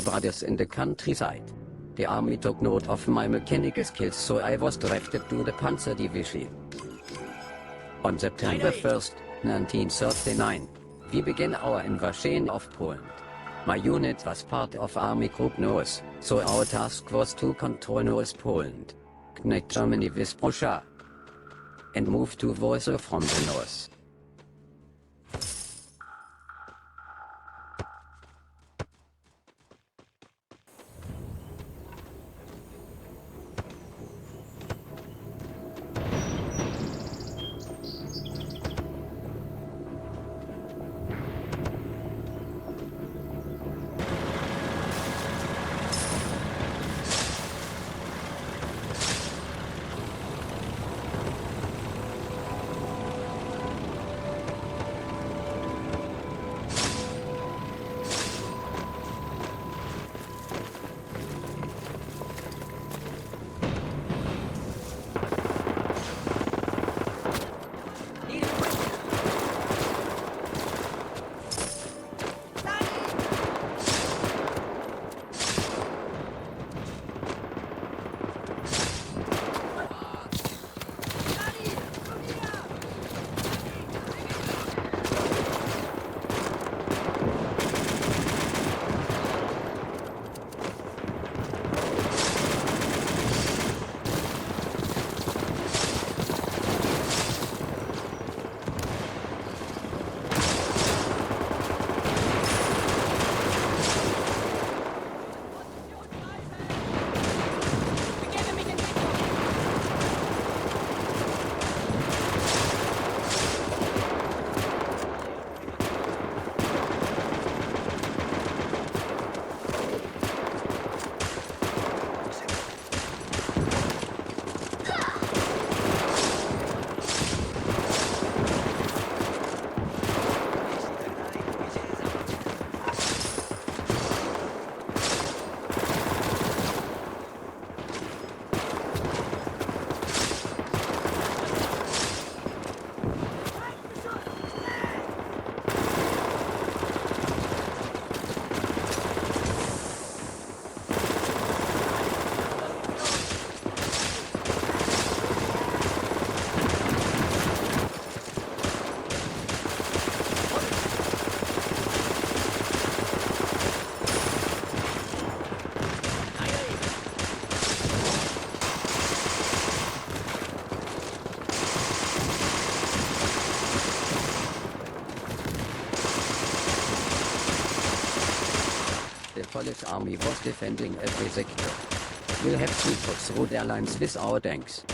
brothers in the countryside. The army took note of my mechanical skills, so I was drafted to the Panzer Division. On September 1st, 1939, we began our invasion of Poland. My unit was part of Army Group North, so our task was to control North Poland, connect Germany with Prussia, and move to Warsaw from the north. The Polish army was defending every sector. We'll have to push through their lines with our tanks.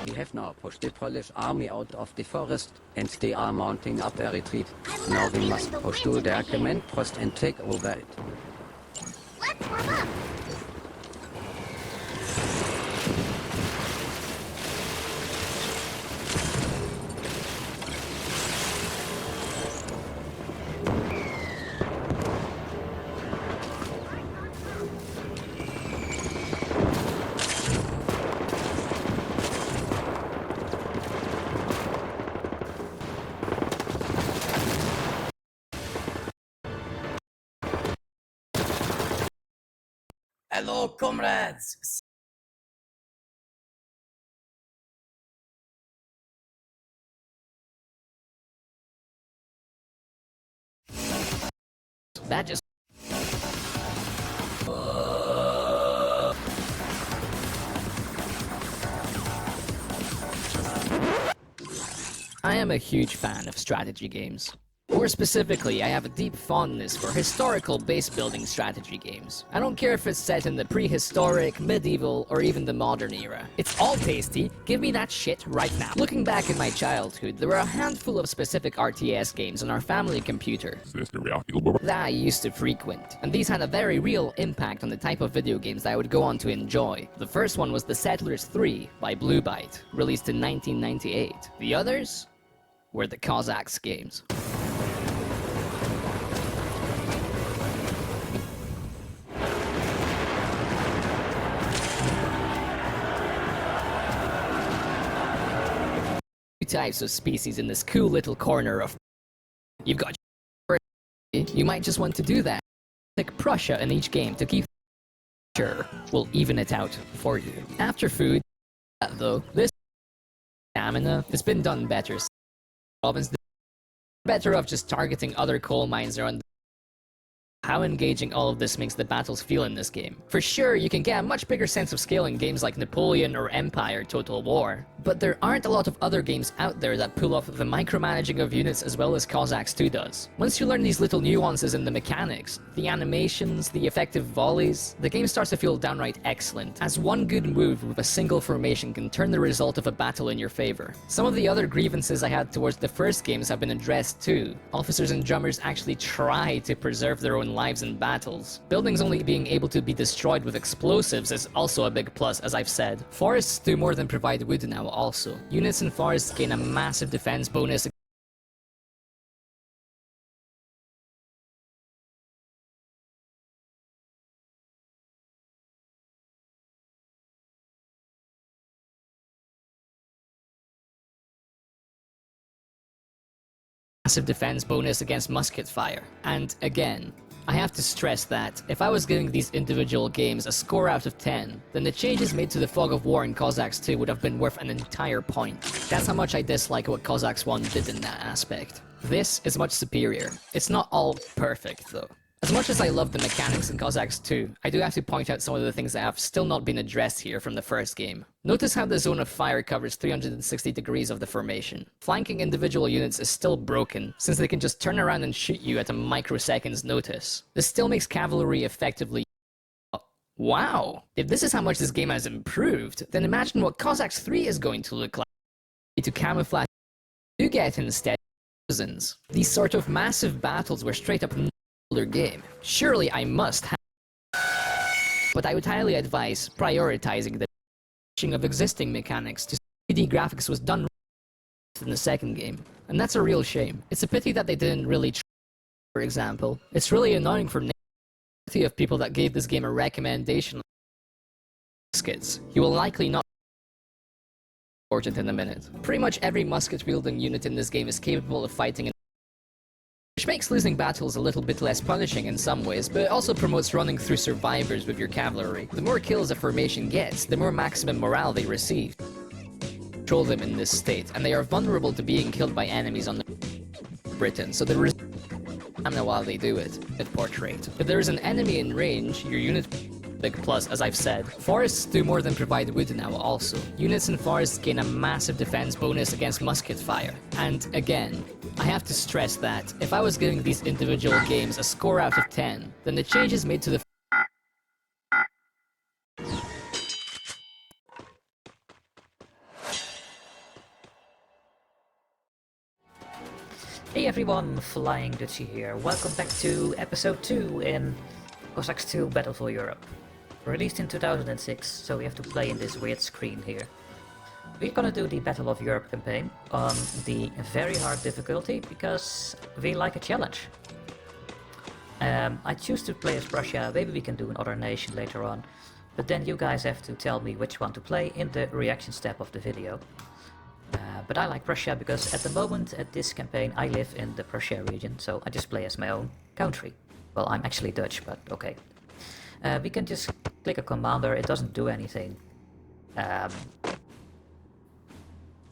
We have now pushed the Polish army out of the forest, and they are mounting up a retreat. Now we must push to their command post and take over it. Let's warm up! Hello, comrades! That just... I am a huge fan of strategy games. More specifically, I have a deep fondness for historical base-building strategy games. I don't care if it's set in the prehistoric, medieval, or even the modern era. It's all tasty, give me that shit right now. Looking back in my childhood, there were a handful of specific RTS games on our family computer that I used to frequent, and these had a very real impact on the type of video games that I would go on to enjoy. The first one was The Settlers 3 by Blue Byte, released in 1998. The others were the Cossacks games. Types of species in this cool little corner of... You've got... You might just want to do that. Pick Prussia in each game to keep... Sure, we'll even it out for you. After food, though, this... Stamina, it's been done better. Province... Better off just targeting other coal mines around... How engaging all of this makes the battles feel in this game. For sure, you can get a much bigger sense of scale in games like Napoleon or Empire Total War, but there aren't a lot of other games out there that pull off the micromanaging of units as well as Cossacks 2 does. Once you learn these little nuances in the mechanics, the animations, the effective volleys, the game starts to feel downright excellent, as one good move with a single formation can turn the result of a battle in your favor. Some of the other grievances I had towards the first games have been addressed too. Officers and drummers actually try to preserve their own lives in battles. Buildings only being able to be destroyed with explosives is also a big plus, as I've said. Forests do more than provide wood now also. Units in forests gain a massive defense bonus against musket fire. And again, I have to stress that if I was giving these individual games a score out of 10, then the changes made to the Fog of War in Cossacks 2 would have been worth an entire point. That's how much I dislike what Cossacks 1 did in that aspect. This is much superior. It's not all perfect though. As much as I love the mechanics in Cossacks 2, I do have to point out some of the things that have still not been addressed here from the first game. Notice how the zone of fire covers 360 degrees of the formation. Flanking individual units is still broken, since they can just turn around and shoot you at a microsecond's notice. This still makes cavalry effectively... Wow! If this is how much this game has improved, then imagine what Cossacks 3 is going to look like. To camouflage you get instead citizens. These sort of massive battles were straight up game. Surely I must have, but I would highly advise prioritizing the of existing mechanics to 3D graphics was done in the second game, and that's a real shame. It's a pity that they didn't really try, for example. It's really annoying for the of people that gave this game a recommendation. Muskets. You will likely not important in a minute. Pretty much every musket wielding unit in this game is capable of fighting, which makes losing battles a little bit less punishing in some ways, but it also promotes running through survivors with your cavalry. The more kills a formation gets, the more maximum morale they receive. Control them in this state, and they are vulnerable to being killed by enemies on Britain, so there is stamina while they do it, at portrait. If there is an enemy in range, your unit big plus, as I've said. Forests do more than provide wood now also. Units in forests gain a massive defense bonus against musket fire. And again, I have to stress that if I was giving these individual games a score out of 10, then the changes made to the Hey everyone, Flying Dutchie here. Welcome back to episode 2 in Cossacks 2 Battle for Europe. Released in 2006, so we have to play in this weird screen here. We're gonna do the Battle of Europe campaign on the very hard difficulty because we like a challenge. I choose to play as Prussia, maybe we can do another nation later on, but then you guys have to tell me which one to play in the reaction step of the video. But I like Prussia because at the moment, at this campaign, I live in the Prussia region, so I just play as my own country. Well, I'm actually Dutch, but okay. We can just click a commander, it doesn't do anything.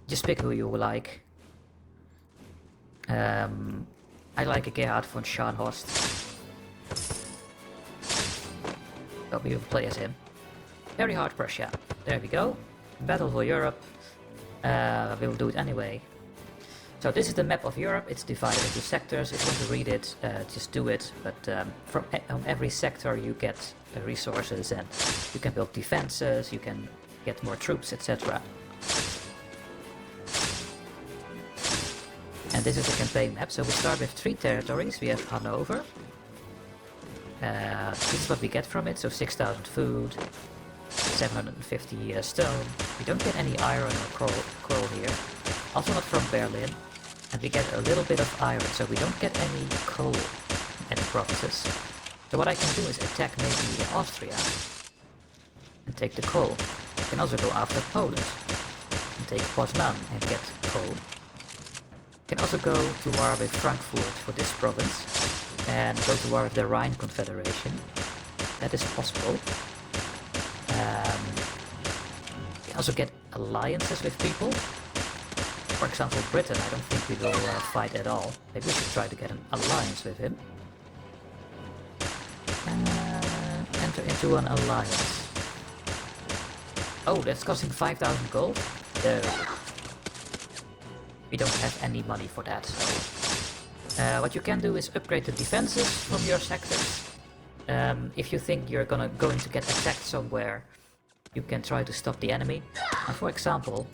Just pick who you like. I like Gerhard von Scharnhorst. Well, we will play as him. Very hard Prussia. There we go. Battle for Europe. We will do it anyway. So this is the map of Europe. It's divided into sectors. If you want to read it, just do it. But on every sector you get resources, and you can build defenses, you can get more troops, etc. And this is the campaign map. So we start with 3 territories. We have Hanover. This is what we get from it. So 6,000 food, 750 stone. We don't get any iron or coal here. Also not from Berlin. And we get a little bit of iron, so we don't get any coal in any provinces. So what I can do is attack maybe Austria and take the coal. I can also go after Poland and take Poznan and get coal. I can also go to war with Frankfurt for this province and go to war with the Rhine Confederation. That is possible. You can also get alliances with people. For example, Britain, I don't think we will fight at all. Maybe we should try to get an alliance with him. Enter into an alliance. Oh, that's costing 5,000 gold? No. We don't have any money for that. So. What you can do is upgrade the defenses from your sectors. If you think you're going to get attacked somewhere, you can try to stop the enemy. And for example,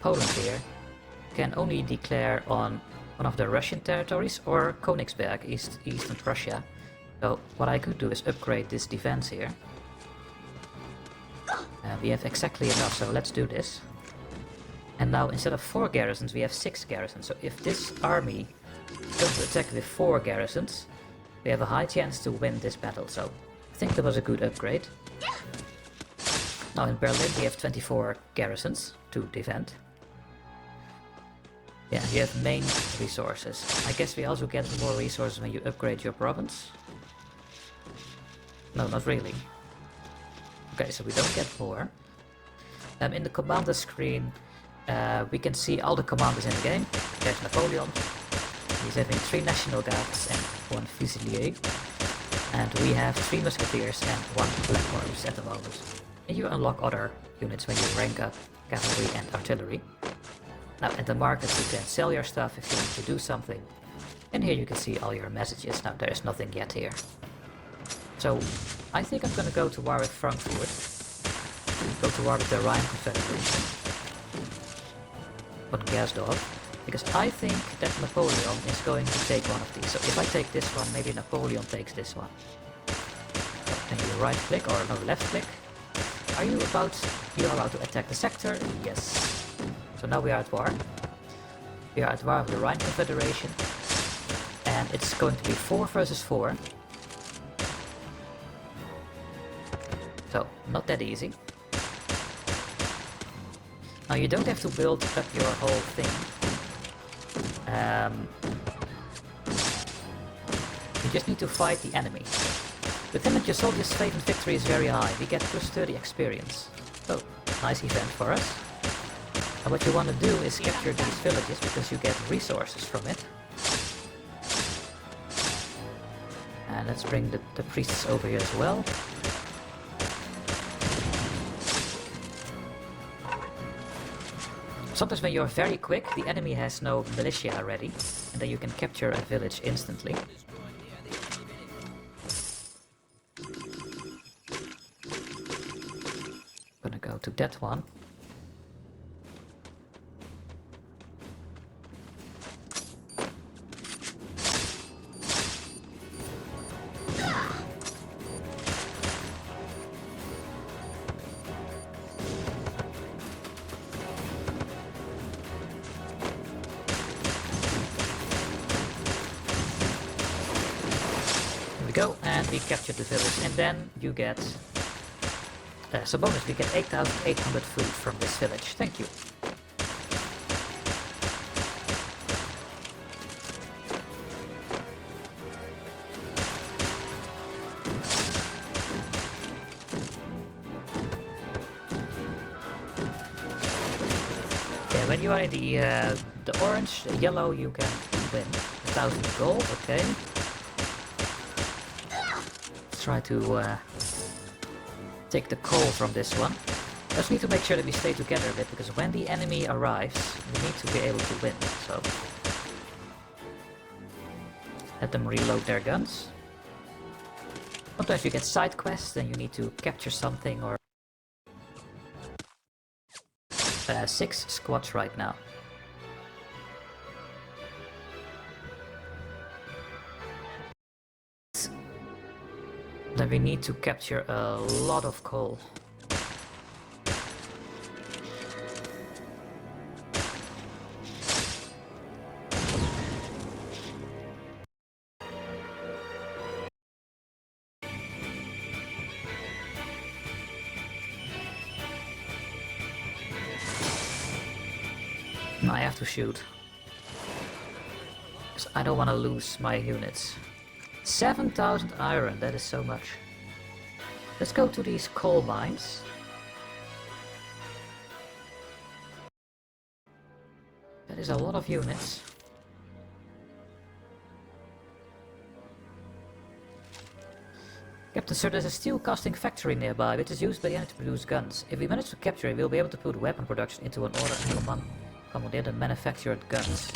Poland here can only declare on one of the Russian territories or Königsberg, Eastern Prussia. So what I could do is upgrade this defense here. We have exactly enough, so let's do this. And now instead of 4 garrisons, we have 6 garrisons. So if this army is going to attack with 4 garrisons, we have a high chance to win this battle. So I think that was a good upgrade. Now in Berlin we have 24 garrisons to defend. Yeah, you have main resources. I guess we also get more resources when you upgrade your province. No, not really. Okay, so we don't get more. In the commander screen we can see all the commanders in the game. There's Napoleon. He's having 3 National Guards and 1 Fusilier. And we have 3 Musketeers and 1 Black Horse at the moment. And you unlock other units when you rank up cavalry and artillery. Now at the market you can sell your stuff if you want to do something. And here you can see all your messages. Now there is nothing yet here. So I think I'm gonna go to war with Frankfurt. Go to war with the Rhine Confederation. On Gasdorf. Because I think that Napoleon is going to take one of these. So if I take this one, maybe Napoleon takes this one. Can you right click or no, left click? Are you about to attack the sector? Yes. So now we are at war. We are at war with the Rhine Confederation. And it's going to be 4 versus 4. So, not that easy. Now you don't have to build up your whole thing. You just need to fight the enemy. With him and your soldiers' faith and victory is very high. We get plus 30 experience. Oh, nice event for us. And what you want to do is capture these villages because you get resources from it. And let's bring the priests over here as well. Sometimes when you're very quick, the enemy has no militia ready, and then you can capture a village instantly. Gonna go to that one. Go, and we capture the village, and then you get so bonus, we get 8,800 food from this village. Thank you. Yeah, when you are in the orange, the yellow, you can win 1,000 gold. Okay. try to take the coal from this one. Just need to make sure that we stay together a bit, because when the enemy arrives, we need to be able to win. So let them reload their guns. Sometimes you get side quests and you need to capture something, or 6 squads right now. Then we need to capture a lot of coal. I have to shoot, because I don't want to lose my units. 7,000 iron, that is so much. Let's go to these coal mines. That is a lot of units. Captain Sir, there's a steel casting factory nearby, which is used by the enemy to produce guns. If we manage to capture it, we'll be able to put weapon production into an order and commandeer the manufactured guns.